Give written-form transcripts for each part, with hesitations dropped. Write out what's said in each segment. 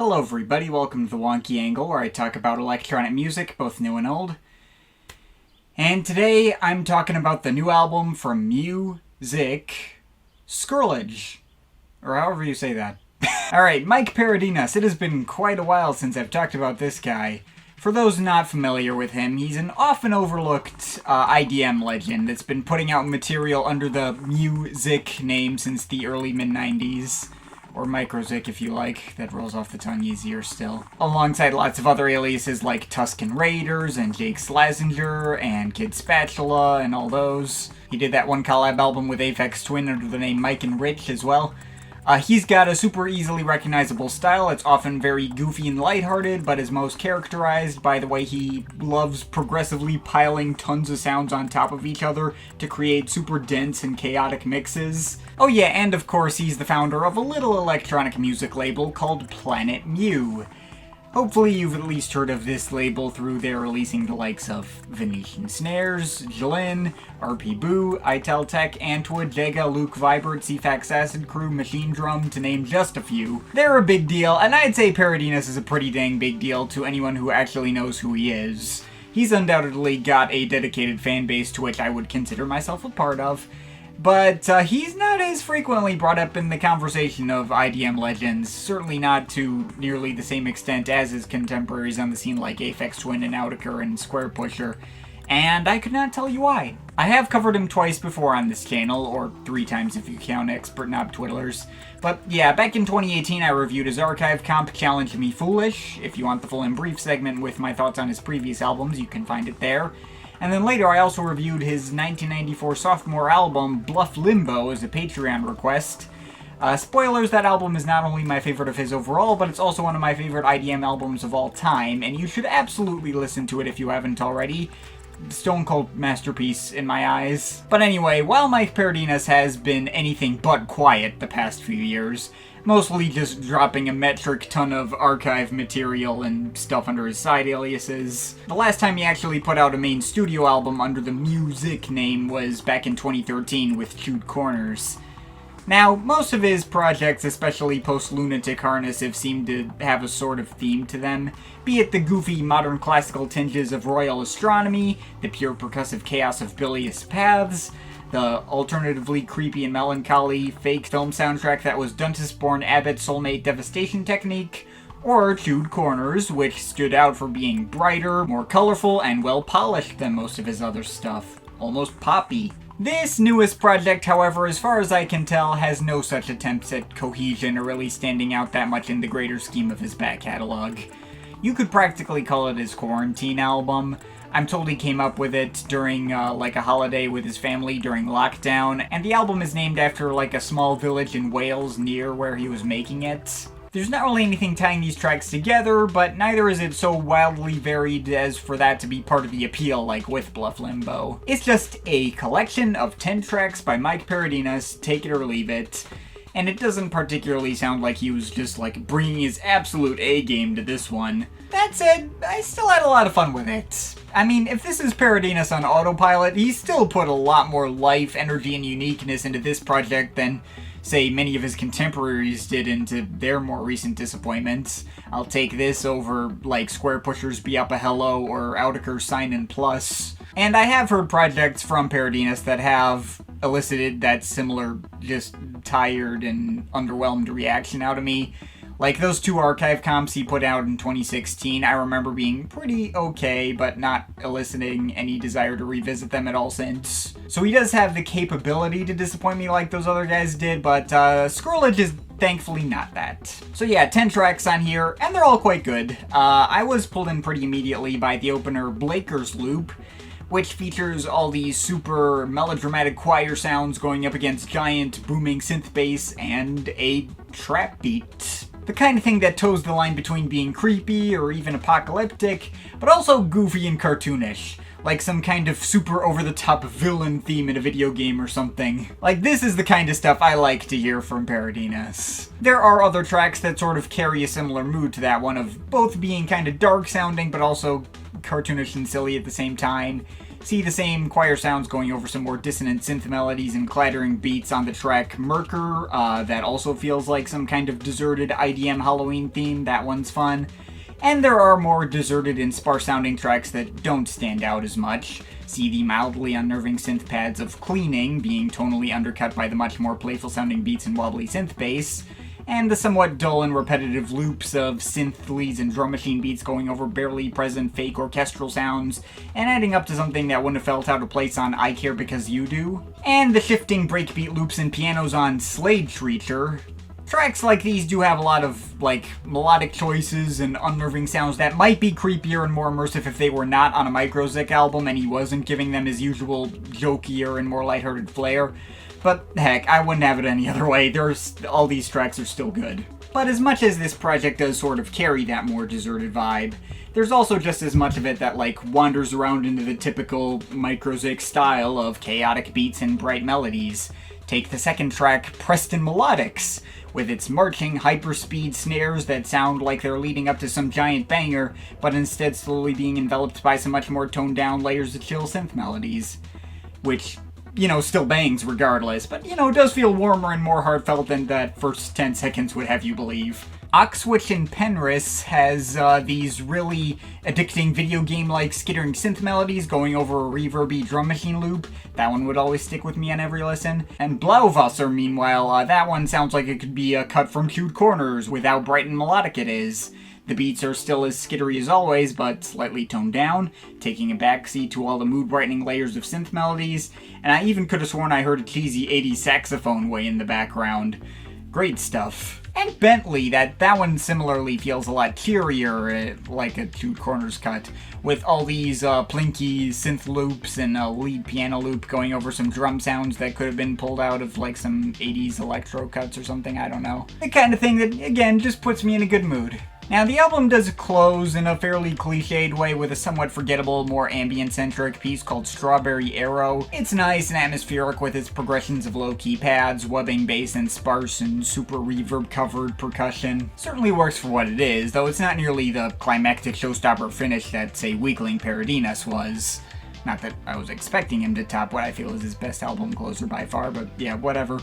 Hello everybody, welcome to the Wonky Angle, where I talk about electronic music, both new and old. And today I'm talking about the new album from µ-Ziq, Scurlage, or however you say that. Alright, Paradinas. It has been quite a while since I've talked about this guy. For those not familiar with him, he's an often overlooked IDM legend that's been putting out material under the µ-Ziq name since the early mid-90s. Or µ-Ziq if you like, that rolls off the tongue easier still. Alongside lots of other aliases like Tuscan Raiders and Jake Slazenger and Kid Spatula and all those. He did that one collab album with Aphex Twin under the name Mike and Rich as well. He's got a super easily recognizable style. It's often very goofy and lighthearted, but is most characterized by the way he loves progressively piling tons of sounds on top of each other to create super dense and chaotic mixes. Oh yeah, and of course he's the founder of a little electronic music label called Planet Mu. Hopefully you've at least heard of this label through their releasing the likes of Venetian Snares, Jlin, RP Boo, Itel-Tech, Antwood, Jega, Luke Vibert, CFAX Acid Crew, Machine Drum, to name just a few. They're a big deal, and I'd say Paradinas is a pretty dang big deal to anyone who actually knows who he is. He's undoubtedly got a dedicated fan base to which I would consider myself a part of. But he's not as frequently brought up in the conversation of IDM legends, certainly not to nearly the same extent as his contemporaries on the scene like Aphex Twin and Outtaker and Square Pusher, and I could not tell you why. I have covered him twice before on this channel, or 3 times if you count expert knob twiddlers. But yeah, back in 2018 I reviewed his archive comp Challenge Me Foolish. If you want the full and brief segment with my thoughts on his previous albums, you can find it there. And then later I also reviewed his 1994 sophomore album, Bluff Limbo, as a Patreon request. Spoilers, that album is not only my favorite of his overall, but it's also one of my favorite IDM albums of all time, and you should absolutely listen to it if you haven't already. Stone cold masterpiece in my eyes. But anyway, while Paradinas has been anything but quiet the past few years, mostly just dropping a metric ton of archive material and stuff under his side aliases, the last time he actually put out a main studio album under the µ-Ziq name was back in 2013 with Chewed Corners. Now, most of his projects, especially post-Lunatic Harness, have seemed to have a sort of theme to them, be it the goofy modern classical tinges of Royal Astronomy, the pure percussive chaos of Bilious Paths, the alternatively creepy and melancholy fake film soundtrack that was Duntesborn Abbott Soulmate Devastation Technique, or Chewed Corners, which stood out for being brighter, more colorful, and well-polished than most of his other stuff. Almost poppy. This newest project, however, as far as I can tell, has no such attempts at cohesion or really standing out that much in the greater scheme of his back catalog. You could practically call it his quarantine album. I'm told he came up with it during, like a holiday with his family during lockdown, and the album is named after, like, a small village in Wales near where he was making it. There's not really anything tying these tracks together, but neither is it so wildly varied as for that to be part of the appeal, like with Bluff Limbo. It's just a collection of 10 tracks by Paradinas, take it or leave it, and it doesn't particularly sound like he was just, like, bringing his absolute A-game to this one. That said, I still had a lot of fun with it. I mean, if this is Paradinas on autopilot, he still put a lot more life, energy, and uniqueness into this project than, say, many of his contemporaries did into their more recent disappointments. I'll take this over, like, Square Pusher's Be Up a Hello or Outtaker's Sign In Plus. And I have heard projects from Paradinas that have elicited that similar, just tired and underwhelmed reaction out of me. Like those 2 archive comps he put out in 2016, I remember being pretty okay, but not eliciting any desire to revisit them at all since. So he does have the capability to disappoint me like those other guys did, but Scurlage is thankfully not that. So yeah, 10 tracks on here, and they're all quite good. I was pulled in pretty immediately by the opener Blaker's Loop, which features all these super melodramatic choir sounds going up against giant booming synth bass and a trap beat. The kind of thing that toes the line between being creepy or even apocalyptic, but also goofy and cartoonish, like some kind of super over-the-top villain theme in a video game or something. Like, this is the kind of stuff I like to hear from Paradinas. There are other tracks that sort of carry a similar mood to that one, of both being kind of dark sounding but also cartoonish and silly at the same time. See the same choir sounds going over some more dissonant synth melodies and clattering beats on the track Murker. That also feels like some kind of deserted IDM Halloween theme. That one's fun. And there are more deserted and sparse-sounding tracks that don't stand out as much. See the mildly unnerving synth pads of Cleaning being tonally undercut by the much more playful-sounding beats and wobbly synth bass, and the somewhat dull and repetitive loops of synth leads and drum machine beats going over barely present fake orchestral sounds, and adding up to something that wouldn't have felt out of place on I Care Because You Do. And the shifting breakbeat loops and pianos on Slade Treacher. Tracks like these do have a lot of, melodic choices and unnerving sounds that might be creepier and more immersive if they were not on a µ-Ziq album and he wasn't giving them his usual jokier and more lighthearted flair. But heck, I wouldn't have it any other way. All these tracks are still good. But as much as this project does sort of carry that more deserted vibe, there's also just as much of it that, wanders around into the typical µ-Ziq style of chaotic beats and bright melodies. Take the second track, Preston Melodics, with its marching, hyperspeed snares that sound like they're leading up to some giant banger, but instead slowly being enveloped by some much more toned-down layers of chill synth melodies. Which, still bangs regardless, but, does feel warmer and more heartfelt than that first 10 seconds would have you believe. Oxwich and Penrice has these really addicting video game-like skittering synth melodies going over a reverby drum machine loop. That one would always stick with me on every listen. And Blauwasser, meanwhile, that one sounds like it could be a cut from Chewed Corners with how bright and melodic it is. The beats are still as skittery as always, but slightly toned down, taking a backseat to all the mood-brightening layers of synth melodies, and I even could have sworn I heard a cheesy 80s saxophone way in the background. Great stuff. And Bentley, that one similarly feels a lot cheerier, like a Chewed Corners cut, with all these plinky synth loops and a lead piano loop going over some drum sounds that could have been pulled out of some 80s electro cuts or something, I don't know. The kind of thing that, again, just puts me in a good mood. Now, the album does close in a fairly cliched way with a somewhat forgettable, more ambient-centric piece called Strawberry Arrow. It's nice and atmospheric with its progressions of low-key pads, webbing bass, and sparse and super reverb-covered percussion. Certainly works for what it is, though it's not nearly the climactic showstopper finish that, say, Weakling Paradinas was. Not that I was expecting him to top what I feel is his best album closer by far, but yeah, whatever.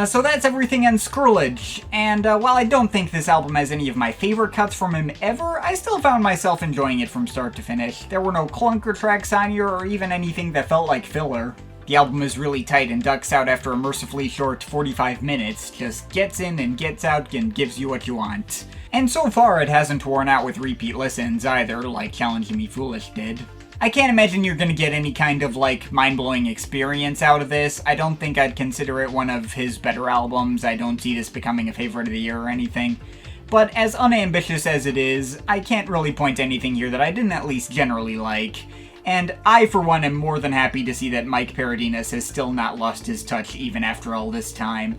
So that's everything on Scurlage, and while I don't think this album has any of my favorite cuts from him ever, I still found myself enjoying it from start to finish. There were no clunker tracks on here, or even anything that felt like filler. The album is really tight and ducks out after a mercifully short 45 minutes, just gets in and gets out and gives you what you want. And so far it hasn't worn out with repeat listens either, like Challenging Me Foolish did. I can't imagine you're gonna get any kind of, mind-blowing experience out of this. I don't think I'd consider it one of his better albums. I don't see this becoming a favorite of the year or anything. But as unambitious as it is, I can't really point to anything here that I didn't at least generally like. And I, for one, am more than happy to see that Mike Paradinas has still not lost his touch even after all this time.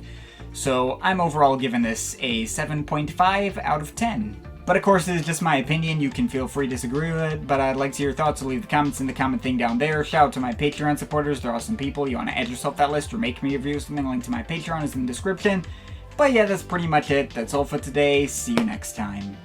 So I'm overall giving this a 7.5 out of 10. But of course, this is just my opinion. You can feel free to disagree with it, but I'd like to hear your thoughts, so leave the comments in the comment thing down there. Shout out to my Patreon supporters. They're awesome people. You want to add yourself to that list or make me a review, something, link to my Patreon is in the description. But yeah, that's pretty much it. That's all for today. See you next time.